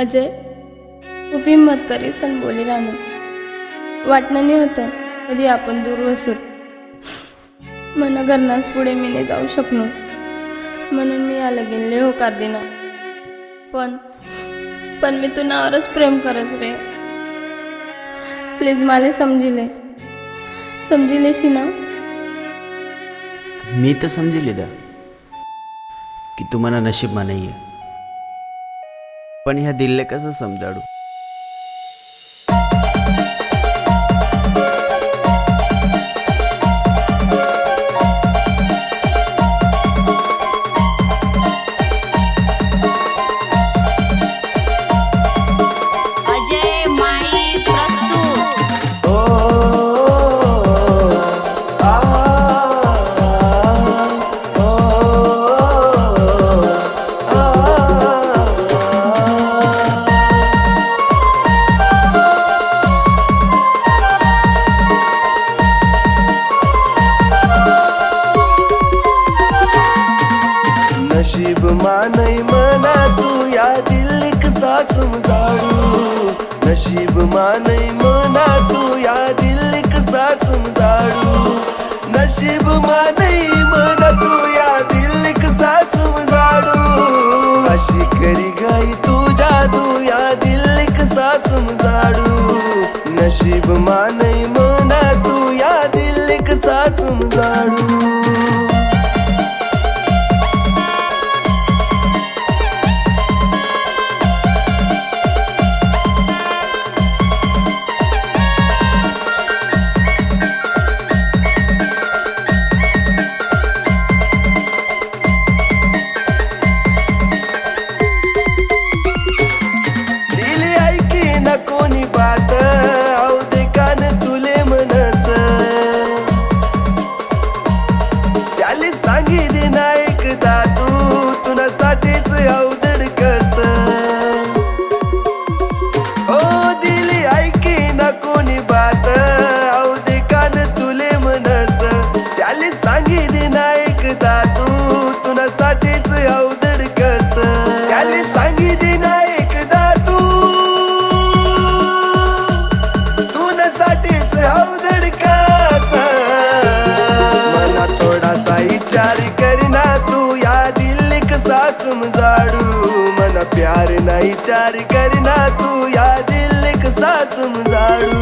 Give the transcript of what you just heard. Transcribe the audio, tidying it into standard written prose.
अजय खूप हिंमत करीसन बोली रानू. वाटणं नाही होतं कधी आपण दूर बसत. मना घरनाच पुढे मी नाही जाऊ शकलो म्हणून मी या लगीनले होकार देना. पण मी तुनावरच प्रेम करस रे. प्लीज मला समजिलेशी ना. मी तर समजी लिहिलं की तुम्हाला नशीबमा नाही आहे, पण ह्या दिल्ले कसं समजाडू. नशीब मानई मना तू या दिल कसा समजाडू. नशीब मानई मना तू या दिल कसा समजाडू. नशीब मानई मना तू या दिल कसा समजाडू. अशी करी गाई तू जादू या दिल कसा समजाडू. नशीब मानई मना तू या दिल कसा समजाडू. कोणी बात आऊ दे कान तुले मनस. त्याले सांगी दे ना एकदा तू तुनासाठीच अवधड कस. ओ दिली ऐके ना कोणी बात आऊ दे कान तुले मनस. त्याले सांगी दे ना एकदा तू तुनासाठीच अवधड कस. त्याले सांगी दे ना एकदा तू अवधड कस. मना थोडासा विचार करना तू या दिल कसा समजाडू. मना प्यार ना विचार करना तू या दिल कसा समजाडू.